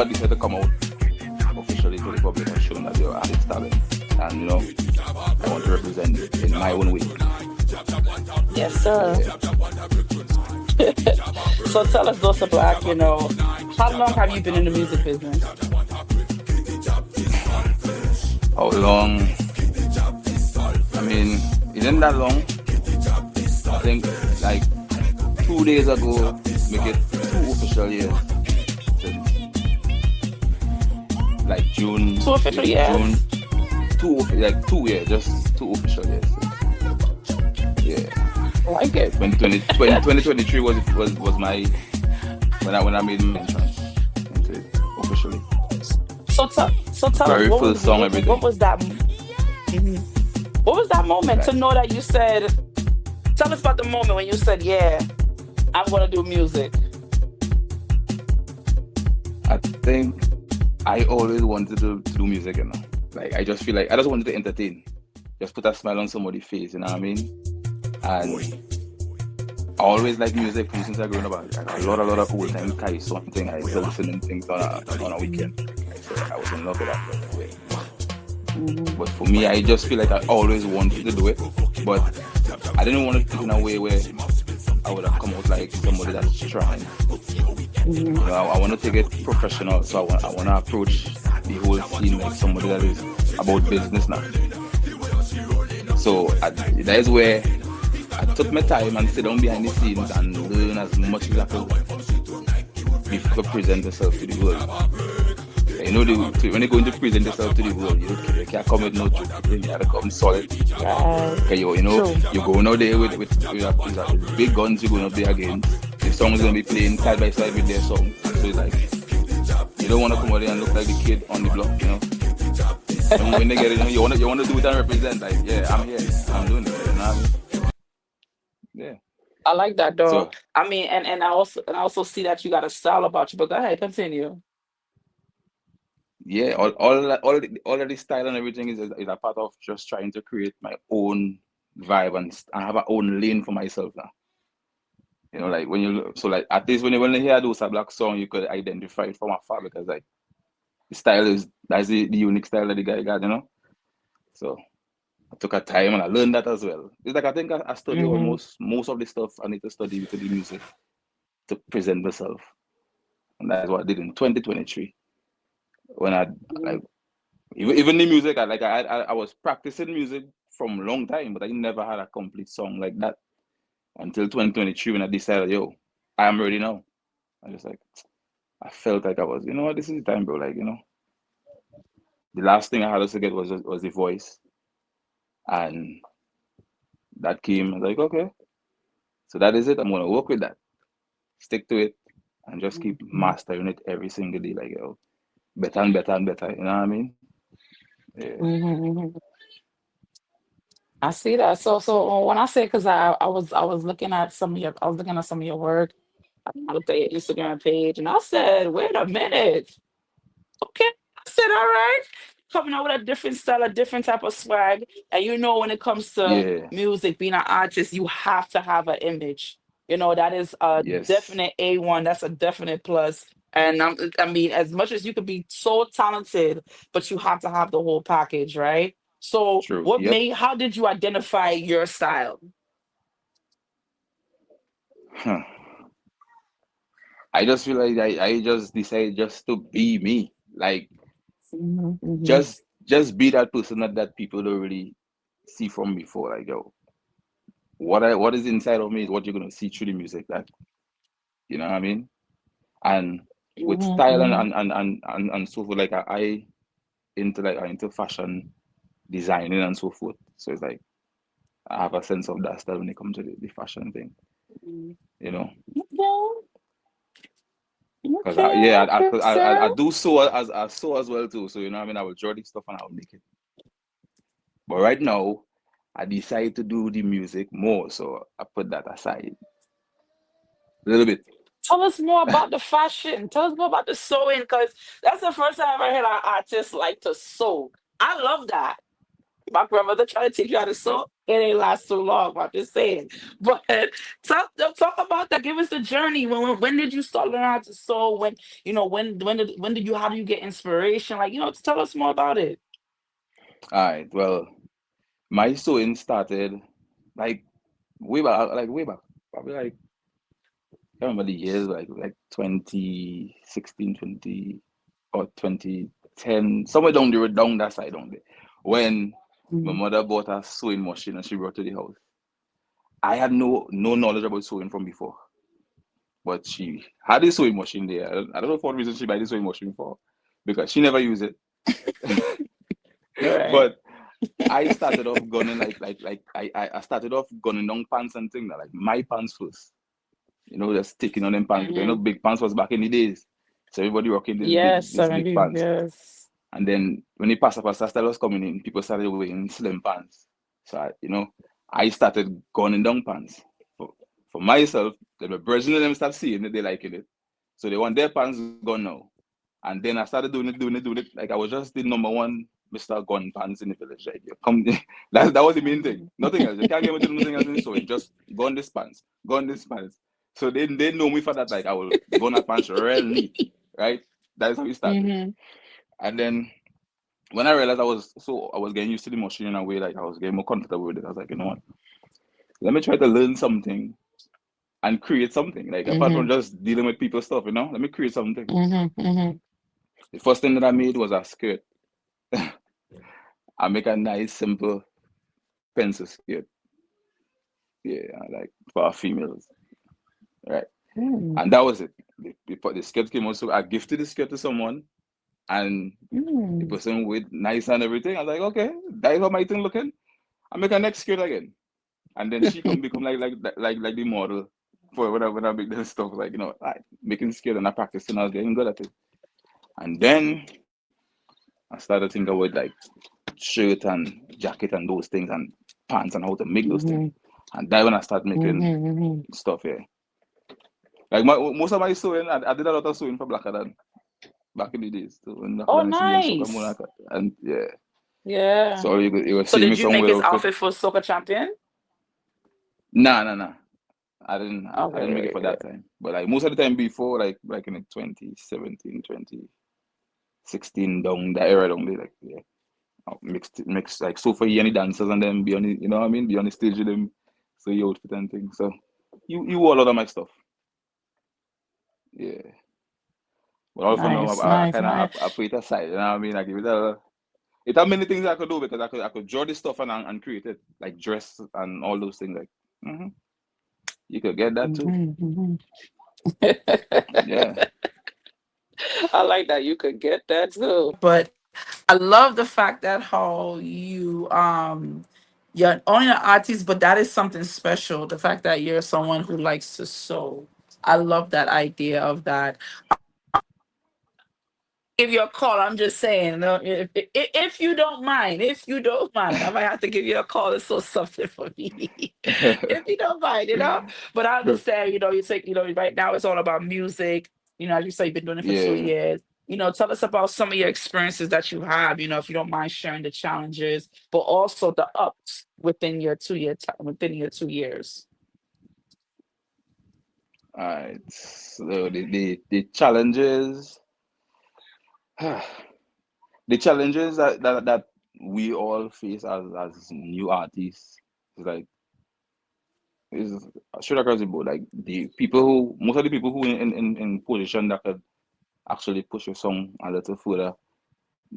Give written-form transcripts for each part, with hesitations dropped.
decided to come out officially to the public and show that they are artist talent. And I want to represent it in my own way. Yes, sir. Yeah. So tell us, Dosa Black, how long have you been in the music business? How long? I mean, it isn't that long. I think like 2 days ago, make it 2 official years since like June, Two official June, years? like 2 years, just 2 official years. Yeah, I like it. 2023 was my when I made my entrance into it officially. So tell us Very first song, what everything. was that? Mhm. What was that moment to Like know that you said? Tell us about the moment when you said, "Yeah, I'm gonna do music." I think I always wanted to do music, Like I just feel like I just wanted to entertain, just put a smile on somebody's face, you know what I mean? And I always like music from since I grew up. I got a lot of old time Kai something. I used to listen to things on a weekend. So I was in love with that right away. Mhm. But for me, I just feel like I always wanted to do it, but I didn't want to do it in a way where I would have come out like somebody that's trying. Mhm. I want to take it professional, so I want to approach the whole scene like somebody that is about business now. So that is where I took my time and sit down behind the scenes and learn as much as I could before present yourself to the world. When you're going to present yourself to the world, you can't come with no joke. You gotta come solid. Right. Okay, True. you're going out there with big guns. You're going up there against. The song is gonna be playing side by side with their song. So it's like you don't want to come out there and look like the kid on the block. And when they get it, you want to do it and represent. Like, yeah, I'm here. I'm doing it. You know what I mean? Yeah. I like that though. So I mean, and I also see that you got a style about you. But go ahead, continue. yeah, all of this style and everything is a part of just trying to create my own vibe and have a own lane for myself now. Like when like at least when you hear those black song, you could identify it from afar because like the style that's the unique style that the guy got. So I took a time and I learned that as well. It's like I think I study Hmm. almost most of the stuff I need to study to the music to present myself, and that's what I did in 2023 when I like even the music. I was practicing music from a long time, but I never had a complete song like that until 2023 when I decided, yo, I am ready now. I just like I felt like I was, what, this is the time, bro. Like, the last thing I had to get was the voice, and that came. I was like, okay, so that is it. I'm gonna work with that, stick to it, and just keep mastering it every single day. Like, better and better and better. You know what I mean? Yeah. Hmm. I see that. So when I say, because I was looking at some of your work. I looked at your Instagram page and I said, wait a minute. Okay. I said, all right. Coming out with a different style, a different type of swag. And when it comes to Yeah. music, being an artist, you have to have an image. That is a Yes. definite A1. That's a definite plus. And I mean, as much as you could be so talented, but you have to have the whole package, right? So, True. Yep. how did you identify your style? Huh. I just feel like I just decided just to be me. Like, Hmm. Hmm. just be that person that people don't really see from before. Like, yo, what is inside of me is what you're gonna see through the music. That you know what I mean? And with Hmm. style and Hmm. so forth, like I into fashion designing and so forth. So it's like I have a sense of that style when it comes to the fashion thing, you know. Okay, Because okay, okay, I sir. do sew as well too. So you know what I mean. I will draw the stuff and I will make it. But right now, I decided to do the music more, so I put that aside a little bit. Tell us more about the fashion. Tell us more about the sewing, because that's the first time I ever heard an artist like to sew. I love that. My grandmother tried to teach you how to sew. ain't last too long. I'm just saying. But talk about that. Give us the journey. When did you start learning how to sew? When did you how do you get inspiration? Like, tell us more about it. All right. Well, my sewing started like way back, probably like I can't remember the years, like 2016, 20 or 2010, somewhere down the road, down that side down there, when my Mhm. mother bought a sewing machine and she brought to the house. I had no knowledge about sewing from before, but she had a sewing machine there. I don't know for what reason she buy the sewing machine for, because she never used it. All right. But I started off gunning I started off gunning down pants and things like my pants first. Just sticking on them pants because Hmm. big pants was back in the days. So everybody rocking Yes, this big 70s. pants. Yes. And then when the pasta style was coming in, people started wearing slim pants. So I started gunning down pants. For myself, the version of them start seeing it, they liking it. So they want their pants gone now. And then I started doing it. Like I was just the number one Mr. Gun Pants in the village. Like you come, that was the main thing. Mhm. Nothing else. You can't get me to do nothing else in sewing. Just gun this pants, gun this pants. So they know me for that. Like I will gun that pants real neat, right? That's how we started. Mhm. And then when I realized I was getting used to the machine in a way, like I was getting more comfortable with it. I was like, you know what? Let me try to learn something and create something. Like apart from Mhm. just dealing with people stuff, let me create something. Mhm. Mhm. The first thing that I made was a skirt. I make a nice, simple pencil skirt. Yeah, like for our females, right? Mm. And that was it. The skirt came also. I gifted the skirt to someone, and the Mm. person with nice and everything. I was like, okay, that is how my thing looking. I make a next skirt again, and then she come become like the model for when I make this stuff. Like like making skirt and I practicing. I was getting good at it, and then I started thinking about like shirt and jacket and those things and pants and how to make those things. Mhm. And that when I start Mhm. making Mhm. stuff here. Like most of my sewing, I did a lot of sewing for Blackz back in the days. So when Blackz Oh, and see me on soccer nice. Monaco, and yeah. Yeah. So you will So see me did you make somewhere his outfit. outfit for soccer champion? Nah, nah, nah. I didn't make it Okay, for yeah. that time. But like most of the time before, like in 2017, 2016 down that era down there, like yeah. Mix like so for you any dancers and then be on the, you know what I mean? Be on the stage with them. So your outfit and things. So you wore a lot of my stuff. Yeah. But all for now Nice, I nice, kinda nice. I put it aside, you know what I mean? I give it have many things I could do because I could draw this stuff and create it. Like dress and all those things like you could get that too. Mhm. Mhm. Yeah. I like that you could get that too. But I love the fact that how you're only an artist, but that is something special. The fact that you're someone who likes to sew. I love that idea of that. Give you a call. I'm just saying, if you don't mind, I might have to give you a call and sew something for me, if you don't mind. But I understand, you take, right now it's all about music. As you say, you've been doing it for two Yeah. years. Tell us about some of your experiences that you have. If you don't mind sharing the challenges, but also the ups within your 2 years. Alright. So the challenges the challenges that we all face as new artists is like is straight across the board. Like the people who most of the people who in position that could actually push your song a little further,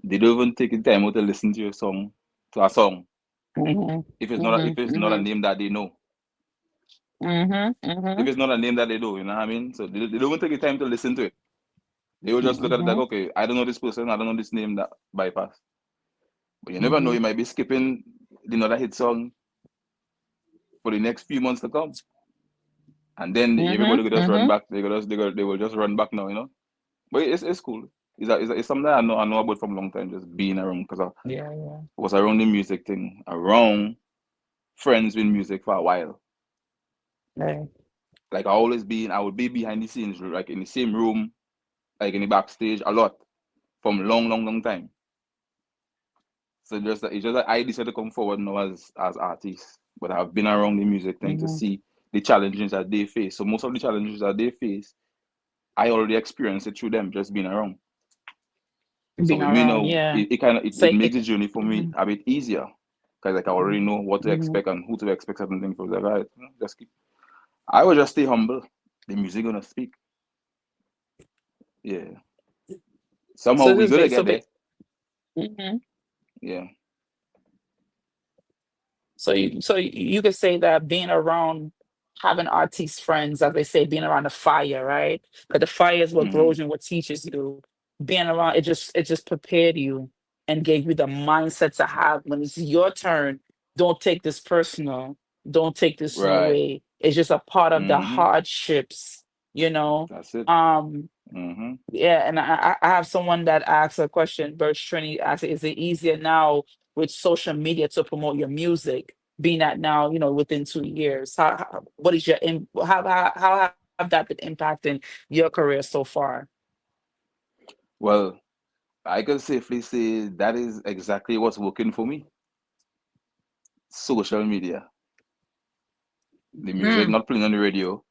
they don't even take the time out to listen to your song to a song Mm-hmm. if it's not a Mm-hmm. name that they know. Mm-hmm. If Mm-hmm. it's not a name that they know, you know what I mean? So they don't even take the time to listen to it. They will just look at it like, Mm-hmm. okay, I don't know this person, I don't know this name that bypass. But you never know, Mm-hmm. you might be skipping another hit song for the next few months to come. And then Mm-hmm. everybody will just run Mm-hmm. back. They will just run back now. But it's cool. It's something that I know about from a long time, just being around because I Yeah, yeah. was around the music thing, around friends with music for a while. Right. Like I would be behind the scenes, like in the same room, like in the backstage a lot from long time. So it's just that I decided to come forward now as artist. but I've been around the music thing to Hmm. see the challenges that they face. So most of the challenges that they face, I already experienced it through them just being around. So Being with me around, now, yeah. it kind of So it makes the journey for me hmm a bit easier because like I already know what to hmm expect and who to expect certain things from. Like, all right, just keep. I will just stay humble. The music gonna speak. Yeah. Somehow so we this is gonna ba- get so there. ba- mhm. Yeah. So you could say that being around having artist friends, as they say, being around the fire, right? Because the fire is what Hmm. grows and what teaches you. Being around it just prepared you and gave you the mindset to have when it's your turn. Don't take this personal. Don't take this no Right. way. It's just a part of the Hmm. hardships, you know. That's it. Um, Hmm. yeah, and I have someone that asked a question. Birch Trini asked, "Is it easier now with social media to promote your music? Being that now, within 2 years, what is your how have that been impacting your career so far?" Well, I can safely say that is exactly what's working for me. Social media. The music Mm. not playing on the radio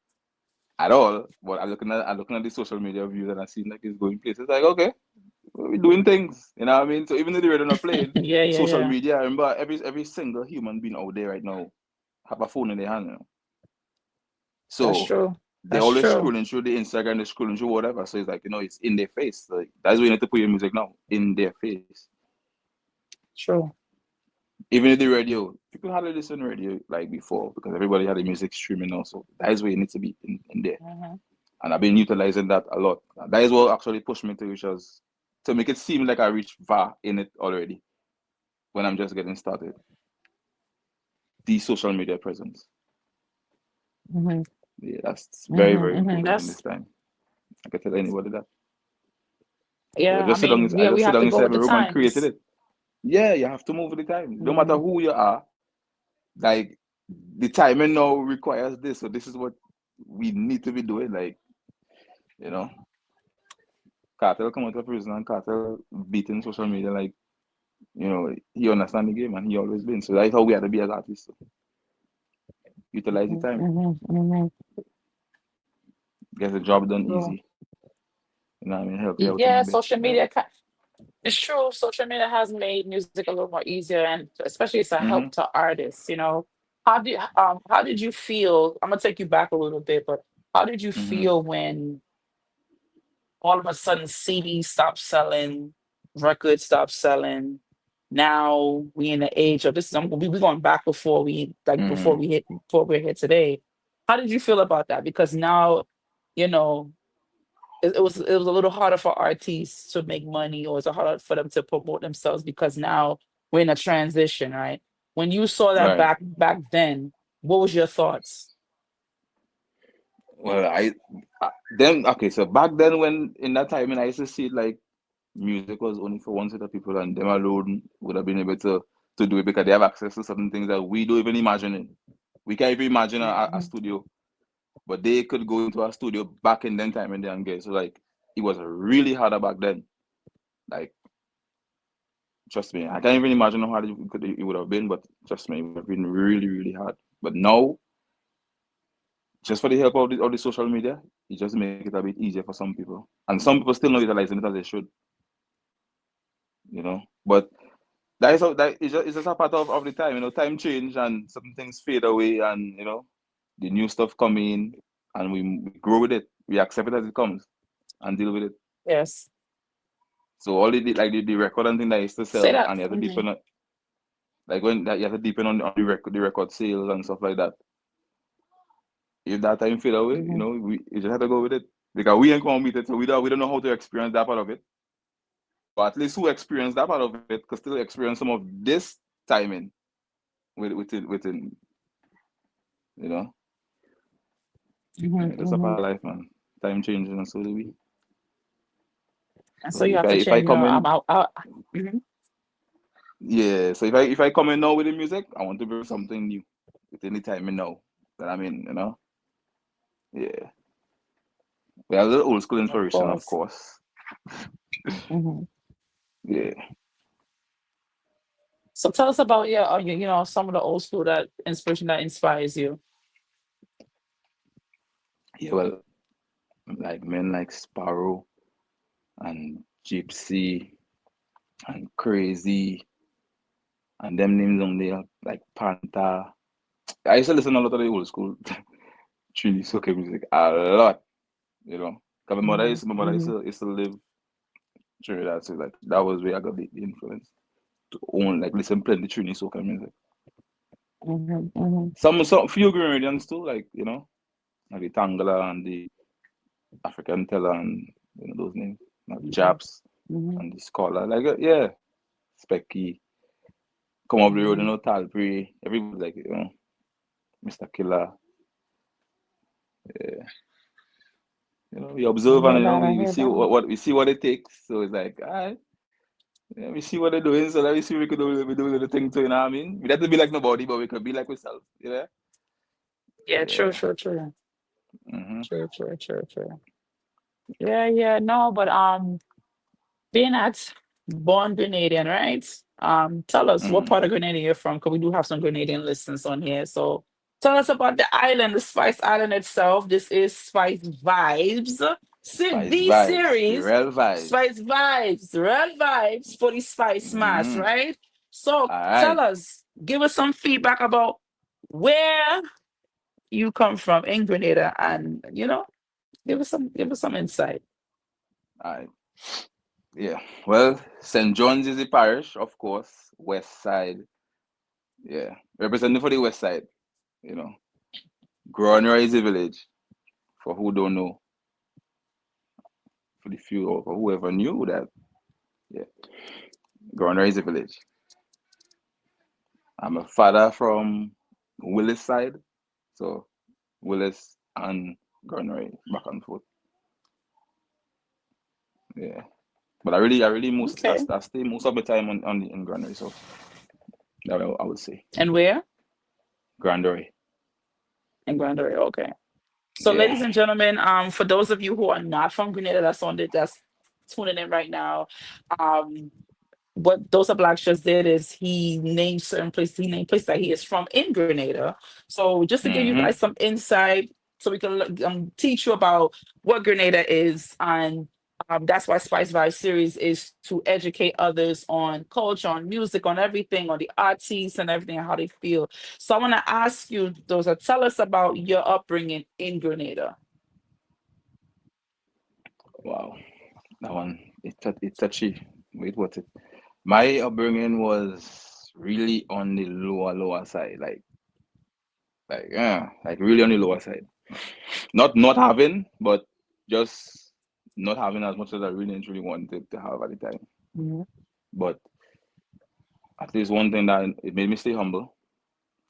at all, but I'm looking at the social media views and I see like it's going places. Like, okay, we're doing things. You know what I mean? So even though the radio not playing, Yeah, yeah, social yeah. media, remember every single human being out there right now have a phone in their hand. That's So true. they're That's always true. scrolling through the Instagram, they're scrolling through whatever. So it's like, it's in their face. Like that's where you need to put your music now. In their face. True. Even in the radio, people hardly listen to radio like before because everybody had the music streaming also. That is where you need to be in there. Hmm. And I've been utilizing that a lot. That is what actually pushed me to which was to make it seem like I reached far in it already when I'm just getting started. The social media presence. Hmm. Yeah, that's very, very important in this That's time. I can tell anybody that. So yeah. I mean, I yeah, we just sit have down to go inside with my the room and created times. it. Yeah, you have to move with the time. No matter Hmm. who you are, like the timing now requires this. So this is what we need to be doing. Like, you know, Cartel come out of prison and Cartel beating social media like, he understand the game and he always been. So that's how we have to be as artists. So utilize the time. Hmm. Get the job done True. easy. You know what I mean? Help you out in a Yeah, bit. social Yeah. media. It's true. Social media has made music a little more easier, and especially it's a help Mm-hmm. to artists. How did you feel? I'm gonna take you back a little bit, but how did you Mm-hmm. feel when all of a sudden CDs stopped selling, records stopped selling? Now we in the age of this. We going back before we like Mm-hmm. before we're here today. How did you feel about that? Because now, you know, it was a little harder for artists to make money, or it's harder for them to promote themselves because now we're in a transition, right? When you saw that Right. back then, what was your thoughts? Well, then okay. So back then, when in that time, and I used to see it like music was only for one set of people, and them alone would have been able to do it because they have access to certain things that we don't even imagine. We can't even imagine a Mhm, studio, but they could go into a studio back in then time and then get. So like, it was really harder back then. Like, trust me, I can't even imagine how hard it would have been. But trust me, it would have been really, really hard. But now, just for the help of the social media, it just make it a bit easier for some people, and some people still not utilizing it as they should. But it's just a part of the time. Time change and some things fade away, and the new stuff come in, and we grow with it. We accept it as it comes and deal with it. yes. So all the record and thing that I used to Say sell, that. and you have to Mhm, deepen it, like when that you have to deepen on the record sales and stuff like that. If that time fade away, mhm. we just have to go with it because we ain't gonna meet it, so we don't know how to experience that part of it. But at least who experienced that part of it could still experience some of this timing within. You know, Mhm, yeah, that's a mhm. part of life, man. Time changing, and so do we. And so So you if have I to if I change. come in, I'm out. Mhm. yeah. So if I come in now with the music, I want to bring something new within the time and now that I'm in. Yeah. We have a little old school Of inspiration, of course. course. Mhm. Yeah. So tell us about some of the old school that inspiration that inspires you. Yeah, well, like men like Sparrow and Gypsy and Crazy and them names on there like Panther. I used to listen a lot of the old school Trini soca music a lot, you know. Cause Hmm. my mother Hmm. used to live Trinidad, so like that was where I got the influence to own like listen plenty Trini soca music. Hmm. Hmm. Some few Grenadians too, like like the Tangala and the African Teller and those names, like Japs Hmm. and the Scholar, like yeah, Specky, come up the road, Hmm. Talprey, everybody like Mr. Killer, yeah. We I observe hear and that. I we hear see that. what we see what it takes. So it's like, all right, yeah, we see what they're doing. So let me see we could do a little thing too. You know what I mean? We don't have to be like nobody, but we could be like ourselves. Yeah, true, Yeah. true, true. Hmm. True, true, true, true. Yeah, yeah, no, but being at born Grenadian, right? Tell us what Hmm. part of Grenada you're from, because we do have some Grenadian listeners on here. So tell us about the island, the Spice Island itself. This is Spice Vibes. See, Spice the vibes, the series, real vibes. Spice Vibes, real vibes for the Spice Mass, Hmm. right? So All tell right, us, give us some feedback about where you come from in Grenada, and give us some insight. all right. Yeah. Well, St. John's is the parish, of course. West side. Yeah. Representing for the west side. You know. Gronera is a village. For who don't know, for the few or for whoever knew that. Yeah. Gronera is a village. I'm a father from Willis side, so Willis and Granary back and forth. Yeah, but I really Okay. I stay most of the time in Granary, so that I would say And where? Granary. In Grand Prairie. Okay. So, Yeah. ladies and gentlemen, for those of you who are not from Grenada, that's tuning in right now. Um, what Dosa Blackz just did is he named certain places. He named places that he is from in Grenada. So, just to give you Mm-hmm. guys some insight, so we can teach you about what Grenada is, and that's why Spice Vibe series is to educate others on culture, on music, on everything, on the artists and everything, and how they feel. So, I want to ask you, Dosa, tell us about your upbringing in Grenada. Wow, that one it's touchy. Wait, what's it? My upbringing was really on the lower side, like really on the lower side. Not having, but just not having as much as I really and truly wanted to have at the time. Mhm. But at least one thing that it made me stay humble,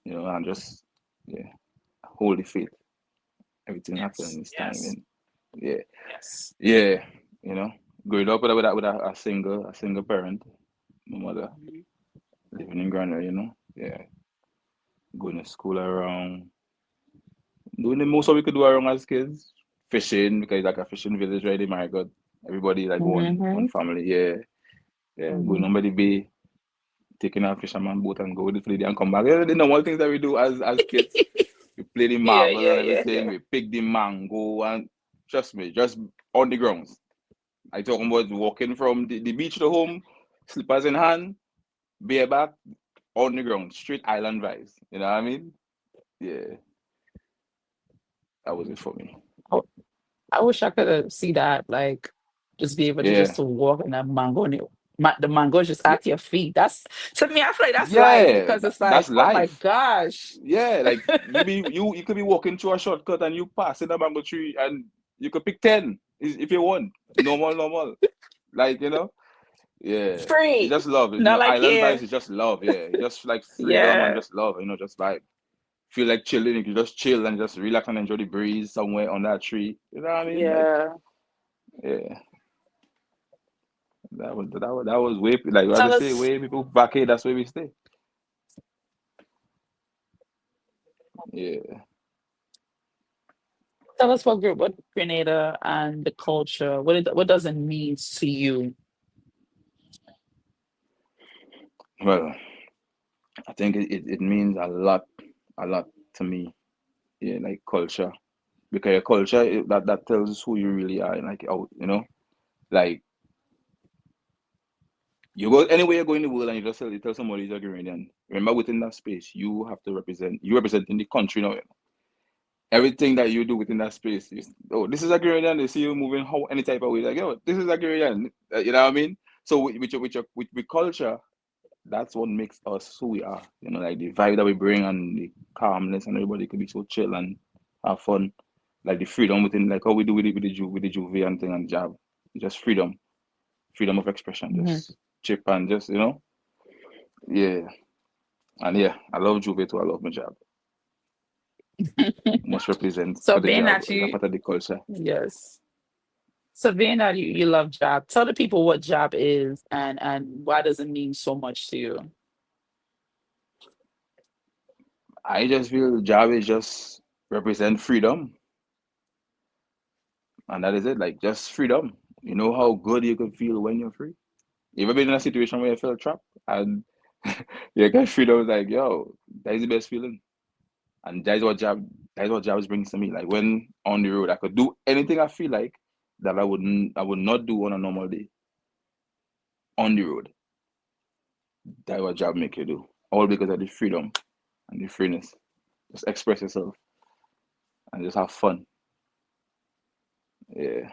and just yeah, hold the faith. Everything happened in Yes, this time, yes, and yeah, yes. yeah, you know, growing up with a single parent, my mother Mhm. living in Granada, yeah, going to school around, doing the most of we could do around as kids, fishing because it's like a fishing village, right? My God, everybody like one Mhm. family, yeah, yeah, going Mhm. on by the bay, taking a fisherman boat and go with the lady and come back. Yeah, the normal things that we do as kids. We play the Yeah, marble yeah, and yeah, everything. yeah. We pick the mango and trust me, just on the grounds. I talking about walking from the beach to home, slippers in hand, bareback, on the ground, straight island vibes. You know what I mean? Yeah, that was it for me. Oh, I wish I could see that, like, just be able to Yeah, just to walk in that mango and the mango is just yeah, at your feet. That's to me, I feel like that's life yeah. because it's That's like, oh my life. gosh. Yeah, like you could be walking through a shortcut and you pass in a mango tree and you could pick 10 if you want. Normal. Like, yeah. It's Free. just love. Not like Island vibes here. is just love. Yeah. It's just like freedom and Yeah, just love, just vibe. Feel like chilling, you can just chill and just relax and enjoy the breeze somewhere on that tree. You know what I mean? Like, yeah. yeah. That was way like what they Tell say, us, way people back here, that's where we stay. Yeah. tell us what Grenada and the culture, what does it mean to you? Well. I think it means a lot to me. Yeah, like culture. Because your culture that tells us who you really are, and like out, like you go anywhere you go in the world and you tell somebody you're Grenadian. Remember, within that space, you have to you representing the country now. Everything that you do within that space is, oh, this is a Grenadian. They see you moving how any type of way, like, oh, this is a Grenadian. You know what I mean? So with culture, that's what makes us who we are. Like the vibe that we bring and the calmness, and everybody could be so chill and have fun. Like the freedom within, like how we do with with the Juve and thing and jab. Just freedom of expression, Mhm. just chip and just yeah. And yeah, I love Juve too. I love my jab. Must represent So for the being jab. that It's a you, part of the culture. yes. So being that you love job, tell the people what job is and why does it mean so much to you? I just feel jab is just represent freedom, and that is it. Like just freedom. You know how good you can feel when you're free. You ever been in a situation where you felt trapped and you get freedom? Like, yo, that is the best feeling. And that is what jobs brings to me. Like when on the road, I could do anything I feel like that I would not do on a normal day on the road. That's what job make you do. All because of the freedom and the freeness. Just express yourself and just have fun. Yeah.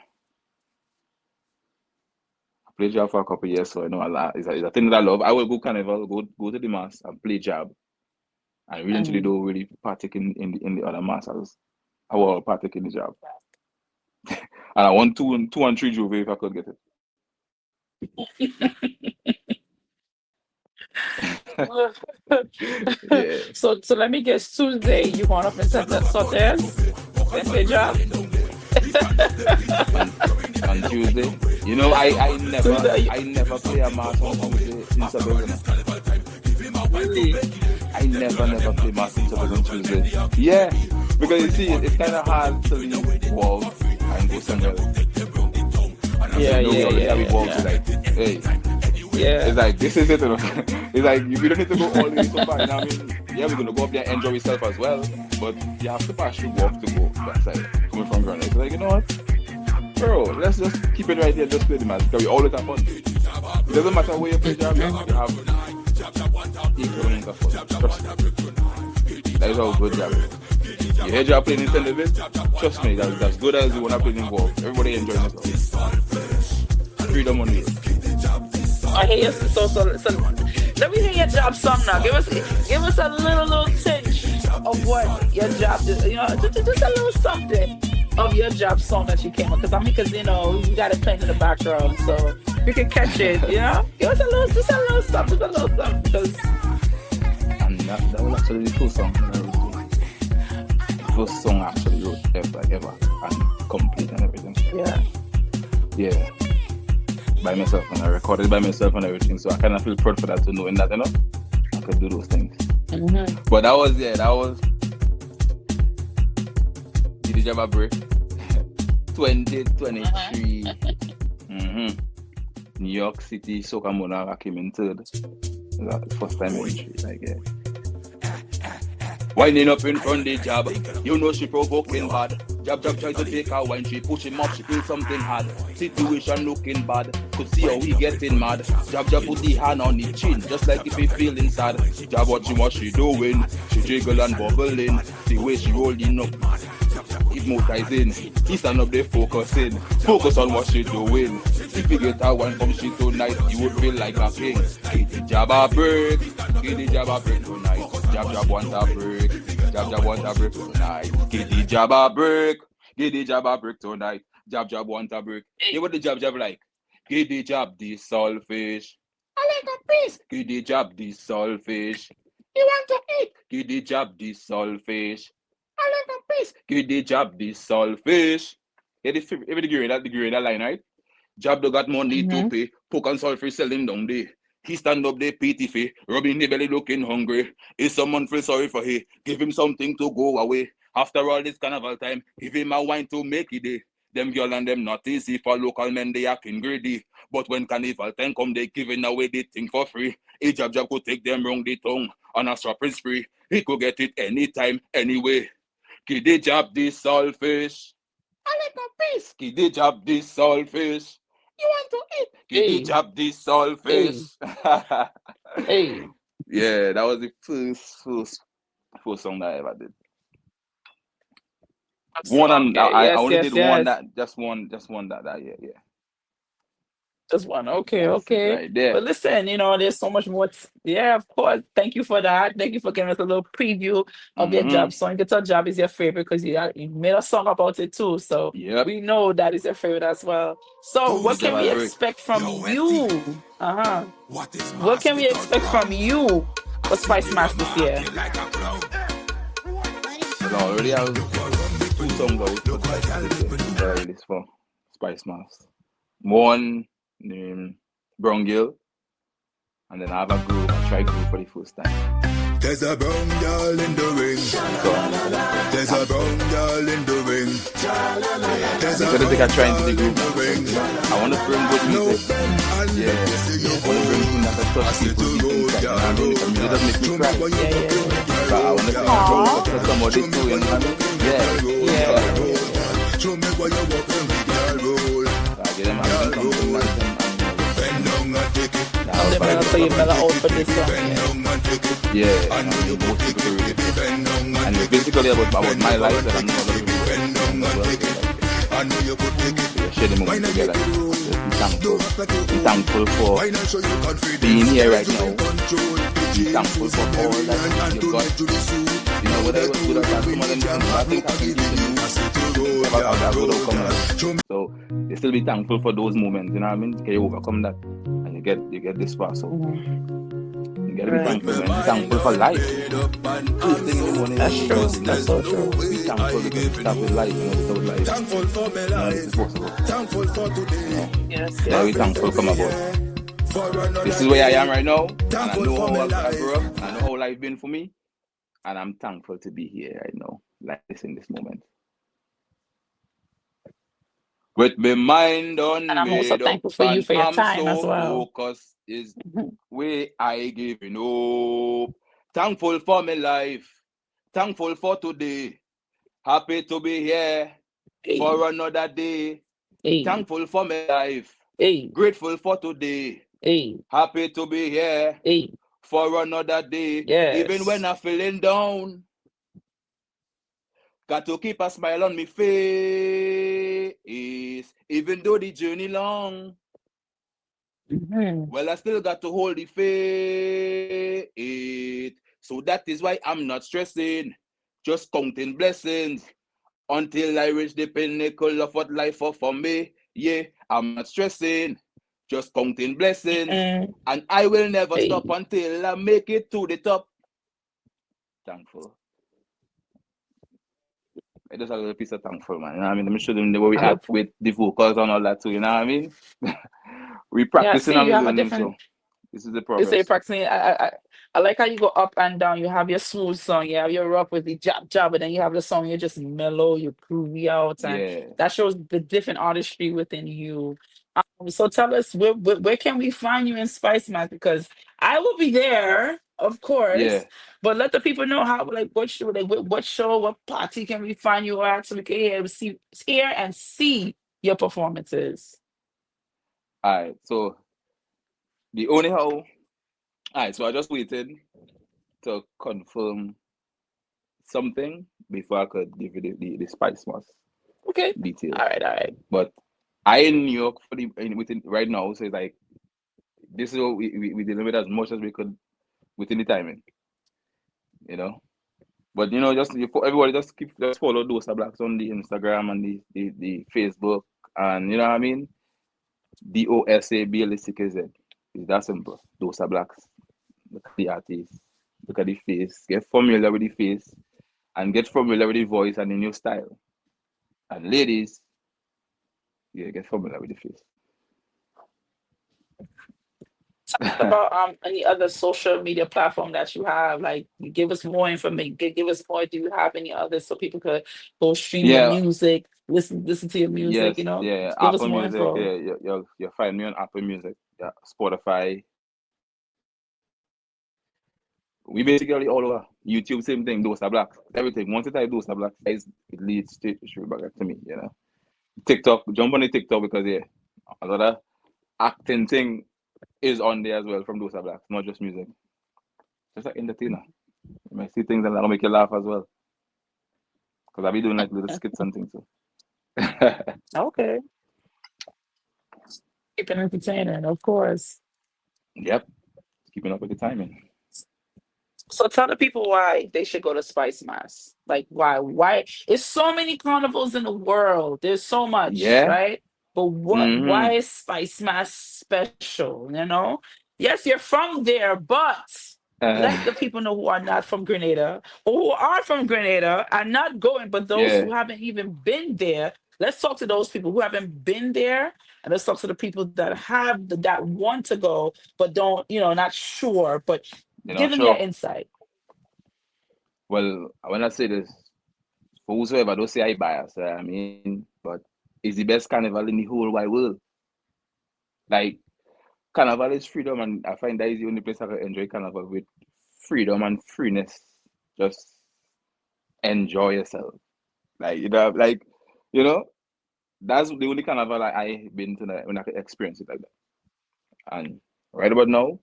I played job for a couple of years, so I know a lot. It's a thing that I love. I will go carnival, go to the mass and play job. And eventually Mhm. don't really partake in the other masses. I will partake in the job. And I want two and three Juve if I could get it. Yeah. So let me guess, Tuesday you going up in Sauteurs and play job? on on Tuesday. Tuesday, I never play a mass on Tuesday since I've been. really? I never play mass since I've been on Tuesday. Yeah, because you see, it's kind of hard to leave Wolves and go somewhere else. And so Yeah, we yeah, already yeah, have it yeah, Wolves. It's yeah. like, hey, Yeah. it's like this is it. It's like we don't need to go all the way so far. You know what I mean? Yeah, we're gonna go up there and enjoy yourself as well, but you have to pass through Wolves to go that side. Coming from Granite, it's like, you know what? Bro, let's just keep it right here, just play the match. Because we always have fun. It doesn't matter where you play job, you have equal amount of fun. Trust me. That is how good job is. You hear job playing in Tenderville? Trust me, that's good as you want to play involved. Everybody enjoying themselves. Freedom on you. I hear you. So let me hear your job song now. Give us a little tinge of what your job is. Just a little something of your job song that you came up. Because you got it playing in the background, so you can catch it. Give us just a little something, because And that was actually the first song that I wrote. The first song I actually wrote ever. And complete and everything. yeah. Yeah. By myself, and I recorded it by myself and everything. So I kind of feel proud for that, to knowing that, I could do those things. Mm-hmm. But that was the Java break 2023. New York City Soca Monarch came in third. That the first time entry, like yeah. Winding up in front of the jab, she provoking bad. Jab try to take her wine, she push him up, she feel something hard. Situation looking bad, could see how he getting mad. Jab put the hand on the chin, just like if he feeling sad. Jab watching what she doing, she jiggle and bubbling. The way she rolling up, hypnotizing. He stand up there focusing, focus on what she doing. If you get her wine from she tonight, you would feel like a king. Give the jab a break, give the jab a break tonight. Jab want a break, jab want a break tonight. Give the jab a break, give the jab a break tonight. Jab want a break. Hear what the jab like? Give the jab the saltfish. I like a piece. Give the jab the saltfish. You want to eat? Give the jab the saltfish. I like a piece. Give the jab the saltfish. Yeah, the that line, right? Jab do got money to Mm-hmm. pay. Poke and saltfish selling down there. He stand up there pitiful, rubbing the belly looking hungry. Is someone feel sorry for him? Give him something to go away. After all this carnival time, give him a wine to make it day. Them girl and them not easy for local men, they acting greedy. But when carnival time come, they giving away the thing for free. A jab could take them wrong the tongue on a shopping spree. He could get it anytime, anyway. Kid they jab this selfish. I like a piece. Kid they jab this selfish. You want to eat? Kid they Hey, jab this hey, selfish. hey. Yeah, that was the first song that I ever did. One and Okay. I Yes, only yes, did one yes. that just one that year. Yeah, Just one. Okay, that's it okay. right there. But listen, there's so much more. Yeah, of course. Thank you for that. Thank you for giving us a little preview of your Mm-hmm. job song. Guitar Job is your favorite because you made a song about it too. So Yep, we know that is your favorite as well. So what it's can my we favorite. expect from Yo, Wetty, you? Uh-huh. what is What mass can we without expect from ground? you I for see Spice the Mass rum this year? acting like a clown. Well, I already have Look what rum me two bring, songs out for look what Spice y'all this make year me do. that I released for Spice Mass. One named Brown Girl, and then I have a groove. I try groove for the first time. There's a brown girl in the ring. The song is about There's a brown girl in the ring. There's a because I think I brown try into the girl in groove the now ring. because I want to bring good No music. pen and Yeah, let me see you I want to bring hold. something that I touch say people to deep road, inside. You know what I girl, mean? Because road, music girl. does make me Show me cry. what you Yeah, yeah, walking, yeah. girl, But I road, want to girl, show road, Aw. to girl. somebody Show me too. You what know you what I mean? walking, Yeah, girl, road, Yeah, girl, yeah, yeah. road, yeah, girl. Show me what you walking, girl, roll, So I give girl, them something roll. nice and just Bend down and take it. that and will then vibe mellow, with so you people. mellow out for Take this it, song, bend yeah. down and take it. Yeah, I and know I you think could most take people can it. relate to it. Bend down and And it's take it. basically about Bend my over life that and I know a lot take of it. people relate Bend to down as and well. take So it. like, I know you could take it. we share the Why moment not together. make it roll? Just be Don't thankful. act like you Be own. thankful for Why not show you being confidence? here Girl, right you in now. control. Be James, thankful for Susie, all Mary, that and you've got. Antoinette to the zoo. You know, Now whether it that was two good or bad, doing some of the them jam, bad look things at happen the to you in the video. I music. say to You road, have girl, a good road, outcome in girl. life. Show me So you still be thankful for those moments, you know what I mean? Can you overcome that? And you get this far. So Mhm. you gotta be Right. thankful, my man. Be mind thankful for done life. made up and First I'm thing in the so morning when That's you wake up, true. focused. you That's There's so no true. be way thankful I because you giving start with up. life, you know, without life, Thankful for my you know, it's life. supposed to go. Thankful for You today. know, Yes, yeah, be yes, Happy yes, to thankful be come yes. about. here for This another is where I am day. right now, and I Thankful know for my how I grew up. life. I know how life been for me, and I'm thankful to be here right now, like this in this moment. With my mind And I'm also unmade up, thankful for you and for your I'm time as so well. focused, is way I giving up. Thankful for my life, thankful for today. Happy to be here Hey, for another day. hey, Thankful for my life, hey, grateful for today. hey, Happy to be here hey. for another day. Even when Yes. I'm feeling down, got to keep a smile on me face. Even though the journey long, Mhm. well, I still got to hold the faith. So that is why I'm not stressing, just counting blessings until I reach the pinnacle of what life offer me. Yeah, I'm not stressing, just counting blessings. Mhm. And I will never Hey, stop until I make it to the top. Thankful. I just have a piece of thankful, man. You know what I mean? Let me show them where we I at look. with the vocals and all that too. You know what I mean? We Yeah, I practicing see and you we have a learning, different. so this is the You say progress. practicing. I like how you go up and down. You have your smooth song, you have your rock with the jab, and then you have the song you're just mellow, you groovy out, and Yeah, that shows the different artistry within you. So tell us where can we find you in Spice Man? Because I will be there, of yeah. course. But let the people know how, like, what show, what party can we find you at, so we can hear and see your performances. All right. So the only how. All right. So I just waited to confirm something before I could give you the Spice Mass Okay. details. All right. All right. But I in New York for within right now, so it's like this is what we delivered as much as we could within the timing, you know. But you know, just everybody just follow Dosa Blackz on the Instagram and the Facebook, and you know what I mean. DOSABLCKZ. It's that simple. Dosa Blackz. Look at the artist. Look at the face. Get familiar with the face, and get familiar with the voice and the new style. And ladies, yeah, get familiar with the face. What about any other social media platform that you have? Like, give us more information. Give us more. Do you have any others so people could go stream your Yeah, music, listen to your music? yes, yeah. Give us Apple more Music, info. yeah, you find me on Apple Music, yeah, Spotify. We basically all over. YouTube, same thing, Dosa Black. Everything. Once you type Dosa Black, it leads straight back to me. TikTok, jump on the TikTok because yeah, a lot of acting thing is on there as well from Dosa Black, not just music. Just like entertainer. You might see things and that'll make you laugh as well. Because I'll be doing like little skits and things too. Okay, keep it entertaining, of course. Yep. Keeping up with the timing. So tell the people why they should go to Spice Mass. Like why? Why? It's so many carnivals in the world. There's so much, Yeah. right? But what? Why Mm-hmm. is Spice Mass special? Yes, you're from there, but let the people know who are not from Grenada or who are from Grenada and not going, but those Yeah. who haven't even been there. Let's talk to those people who haven't been there, and let's talk to the people that that want to go but don't, not sure. But You're give not them your sure. insight. Well, when I say this, for whosoever, don't say I bias. I mean, but it's the best carnival in the whole wide world. Like, carnival is freedom, and I find that is the only place I can enjoy carnival with freedom and freeness. Just enjoy yourself. Like, you know, that's the only carnival I been to when I could experience it like that. And right about now,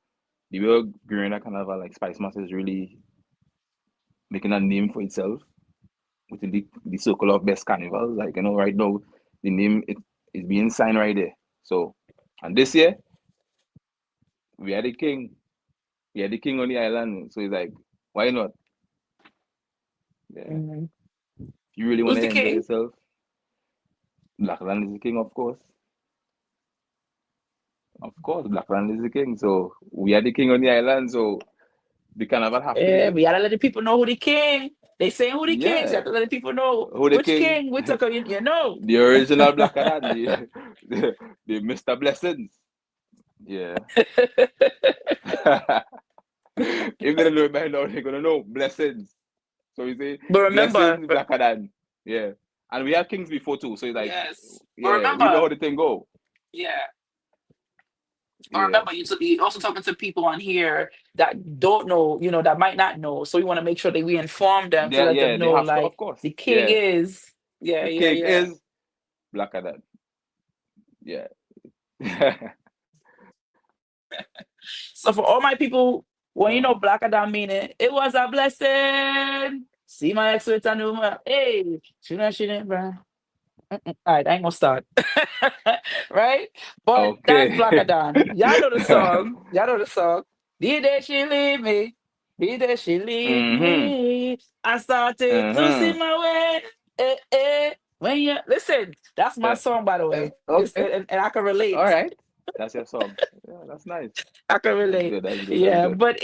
the way Grenada Carnival, like Spice Mass, is really making a name for itself within the circle of best carnivals. Like, right now, the name it is being signed right there. So, and this year, we are the king. We are the king on the island. So it's like, why not? Yeah. Mhm. If you really want Who's to the enjoy king? yourself, Blackland is the king, of course. Of course, Blackland is the king. So we are the king on the island. So the carnival have to be Yeah, there. we gotta let the people know who the king. They saying who the kings. You Yeah. have to let the people know Who the which king? king we took. You know. The original Blackadan, the Mr. Blessings. Yeah. If they don't know it by now, they're gonna know blessings. So we say But remember, blessings Blackadan. Yeah. And we had kings before too. So it's like, yes. But yeah, we know remember, how the thing go. yeah. But Yeah. remember, you also talking to people on here that don't know, that might not know. So we want to make sure that we inform them to let them They know, have to, of like course. the king Yeah. is. Yeah, The yeah, king yeah. is Blackadan. Yeah. So for all my people, when you know Oh. blacker than meaning, it was a blessing. See my ex with a new man. Hey, she didn't, bro. All right, I ain't gonna start. Right? But that's blacker Okay. than. Y'all know the song. Y'all know the song. The day she leave me. The day she leave Mm-hmm. me. I started to see Mm-hmm. my way. When you listen, that's my Yeah. song, by the way. Okay. And I can All relate. right. That's your song. Yeah, that's nice. I can That's relate. good. That's good. That's Yeah, good. but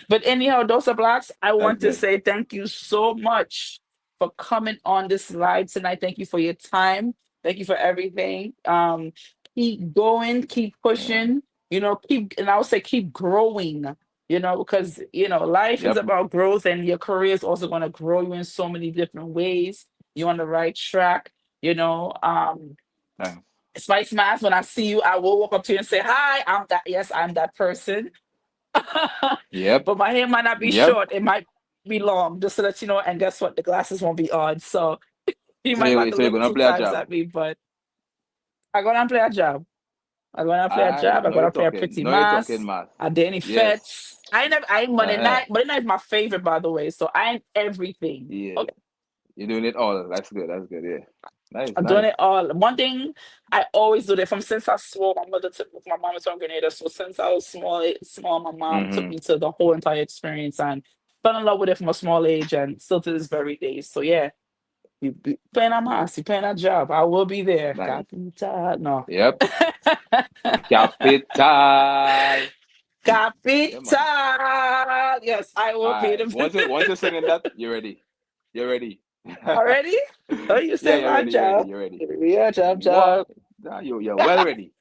but anyhow, Dosa Blacks, I That's want to good. say thank you so much for coming on this live tonight. Thank you for your time. Thank you for everything. Keep going, keep Yeah. pushing, keep, and I would say keep growing, because life is Yep. about growth, and your career is also going to grow you in so many different ways. You're on the right track, you know. Thanks. Spice Mass, when I see you, I will walk up to you and say, Hi, I'm that. Yes, I'm that person. Yep. But my hair might not be Yep. short, it might be long, just to let you know. And guess what? The glasses won't be on. So you So might have you to so you're look gonna two play a times job. at me, but I go and play a job. I go and play a Alright, job. I now go you're and play a talking. pretty Now you're talking mass. math. I did any Yes. fets. I ain't Monday Uh-huh. night. Monday night is my favorite, by the way. So I ain't everything. Yeah. Okay. You're doing it all. That's good. That's good. Yeah. Nice, I'm doing nice. it all. One thing I always do that from since I swore my mother took my mom is from Grenada. So since I was small, my mom took Mm-hmm. me to the whole entire experience and fell in love with it from a small age and still to this very day. So yeah, you be playing a mass, you playing a job. I will be there. Nice. Capital. No. Yep. Capital. Yeah, man. Capital. Yes, I will be Alright. the Once you're singing that, you're ready. You're ready. already. Oh, you Yeah, said you're my ready. You're ready. job. You're ready. Yeah, job, What? job. Nah, you're well ready.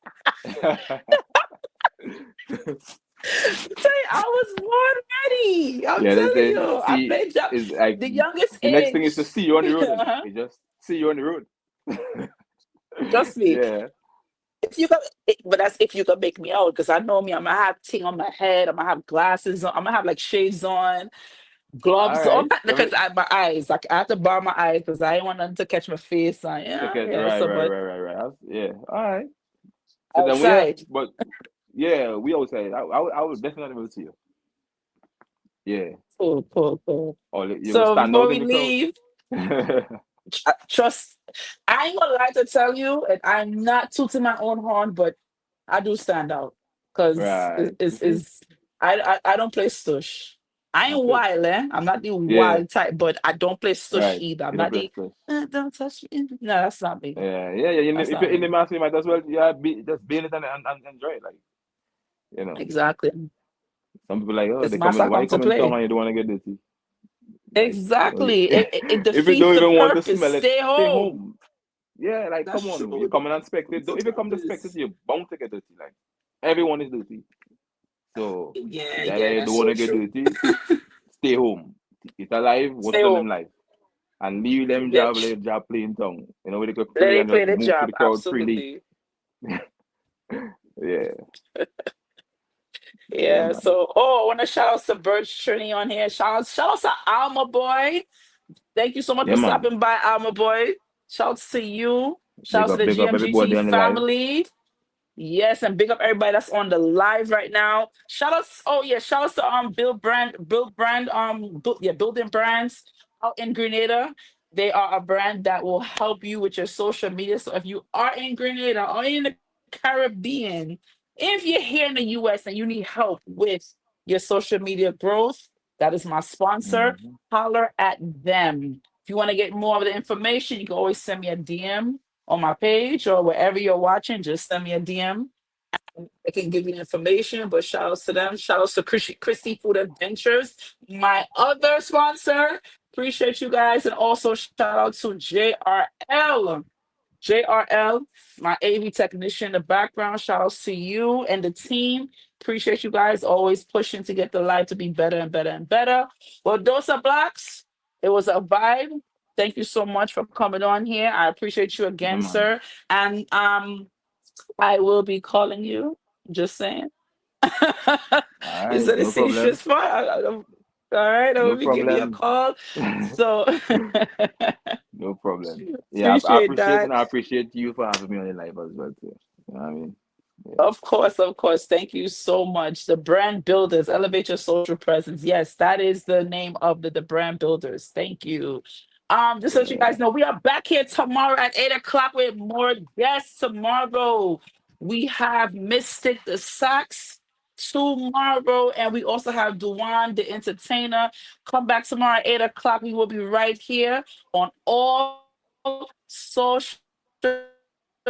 Tell you, I was born ready. I'm Yeah, they telling say you, I see played job. is like The youngest the next thing is age. to see you on the road. Uh-huh. They just see you on the road. Trust me. Yeah. If you could, but that's if you could make me out, because I know me. I'm gonna have thing on my head. I'm gonna have glasses on. I'm gonna have like shades on, All gloves, all right. that. Because I my eyes, like I have to bar my eyes because I ain't want nothing to catch my face on. To Yeah, catch yeah. right, So, right, but right, right, right. Yeah. All right. So then we have, outside, but yeah, we always say I would definitely will see you. Yeah. cool, cool, cool. Or you will So stand before out we in the crowd. leave, trust. I ain't gonna lie to tell you, and I'm not tooting my own horn, but I do stand out because Right. You see? is I don't play stush. I ain't Okay. wild, eh? I'm not the Yeah. wild type, but I don't play stush Right. either. I'm You know, not press the play. don't touch me. No, that's not me. Yeah, yeah, yeah. That's If not you're in the me. mass, you might as well, yeah, just be in it and enjoy it. Like, you know, Exactly. some people like, oh, It's they my come in, why come you to come in town play. and you don't want to get dirty? Like, well, Exactly. It if you defeats don't the even want to purpose. smell it, Stay stay home. home. Yeah, like, That's come on, you're true. coming unexpected. Defeats the If you come unexpected, purpose. you're bound to get dirty. Like, everyone is dirty. So, Yeah, if that yeah, you that's don't want so to get true. dirty, stay home. It alive, watch Stay on them home. life. And leave them Yep. job, let them job playing tongue. You know, where they could Let pray it and play just the move to job. the crowd freely. Absolutely. Yeah, yeah, Yeah. man. So, oh, I want to shout out to Birch Trini on here. Shout out to Alma Boy. Thank you so much Yeah, for man. stopping by, Alma Boy. Shouts to you. Shouts to the Big up GMGT everybody on the live. family. Yes, and big up everybody that's on the live right now. Shout outs, oh yeah, shout outs to Build Brand, Building Brands out in Grenada. They are a brand that will help you with your social media. So if you are in Grenada or in the Caribbean, if you're here in the US and you need help with your social media growth, that is my sponsor. Hmm. Holler at them. If you want to get more of the information, you can always send me a DM on my page or wherever you're watching, just send me a DM. I can give you the information, but shout outs to them. Shout outs to Chrissy Food Adventures, my other sponsor. Appreciate you guys. And also shout out to JRL. JRL, my AV technician in the background. Shout outs to you and the team. Appreciate you guys always pushing to get the life to be better and better and better. Well, Dosa Blacks, it was a vibe. Thank you so much for coming on here. I appreciate you Yeah, again, man. sir. And I will be calling you. Just saying. All You right, said no it's safe problem. spot. All right, I No will be giving you a problem. call. So No problem. Yeah, I appreciate appreciate that. and I appreciate you for having me on the live as well too. You know what I mean? Yeah. Of course, of course. Thank you so much. The Brand Builders, elevate your social presence. Yes, that is the name of the Brand Builders. Thank you. Just so that you Yeah. guys know, we are back here tomorrow at 8 o'clock with more guests tomorrow. We have Mystic the Sax tomorrow, and we also have Duan the Entertainer. Come back tomorrow at 8 o'clock. We will be right here on all social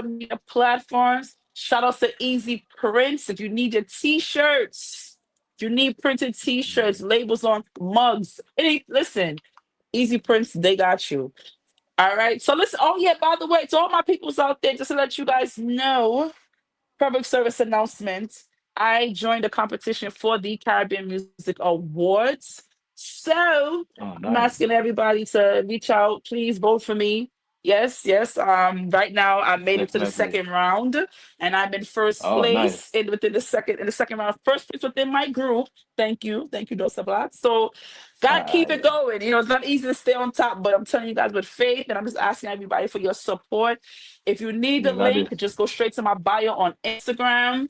media platforms. Shout out to Easy Prints. If you need your t-shirts, if you need printed t-shirts, labels on mugs, listen, Easy Prints, they got you. All right. So listen, oh yeah, by the way, to all my peoples out there, just to let you guys know, public service announcement. I joined the competition for the Caribbean Music Awards. So Oh, I'm asking nice. everybody to reach out. Please vote for me. Yes, yes. Right now I made it to the Definitely. second round and I'm in first Oh, place nice. within the second round. First place within my group. Thank you. Thank you, Dosa Black. So gotta keep it Yeah. going. It's not easy to stay on top, but I'm telling you guys with faith, and I'm just asking everybody for your support. If you need the You got link, this. just go straight to my bio on Instagram.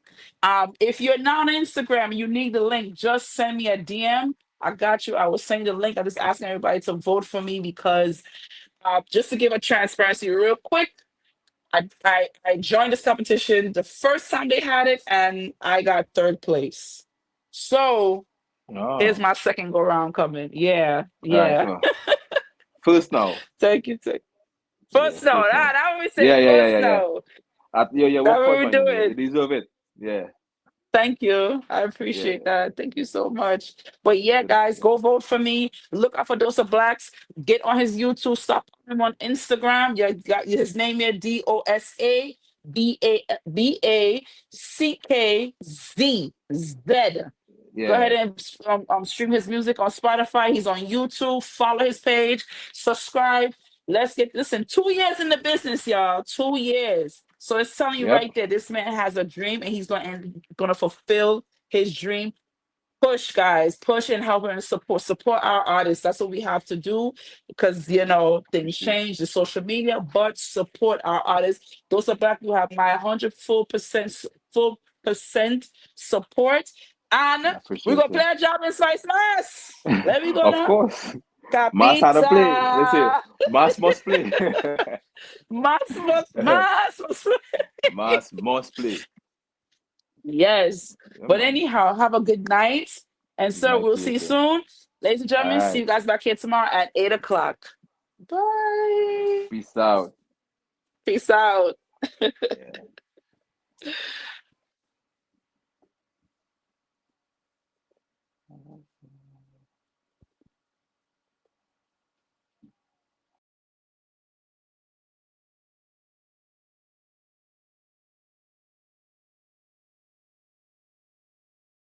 If you're not on Instagram and you need the link, just send me a DM. I got you. I will send you the link. I'm just asking everybody to vote for me because just to give a transparency real quick, I joined this competition the first time they had it and I got third place. So here's Oh, my second go round coming. Yeah, all right. yeah. So first now. Thank you. Yeah, First snow. first now. That what we say. Yeah, yeah, yeah, First yeah, yeah. snow. Yeah, That work what hard, we man. You doing. deserve it. Yeah, Thank you. I yeah. appreciate that. Thank you so much. But yeah, Good, guys, good. go vote for me. Look out for Dosa Blacks. Get on his YouTube. Stop him on Instagram. Yeah, got his name here, Dosa BACKZ. Go ahead Yeah. and stream his music on Spotify. He's on YouTube. Follow his page. Subscribe. Let's get listen. 2 years in the business, y'all. 2 years. So it's telling you Yep. right there. This man has a dream, and he's going to fulfill his dream. Push, guys, push and help and support our artists. That's what we have to do because things Appreciate. change the social media, but support our artists. Those are Black who have my 100 full percent support. And I we're appreciate gonna play a job in Spice Mass. you. Let me go Of now. course. Mass had to play. Listen, Capita. Mass must play. Mass. Mass must play. Yes. Yeah, But man. anyhow, have a good night. And Good sir, night we'll to you see you too. soon. Ladies and All gentlemen, see right. you guys back here tomorrow at 8 o'clock. Bye. Peace out. Peace out. Yeah.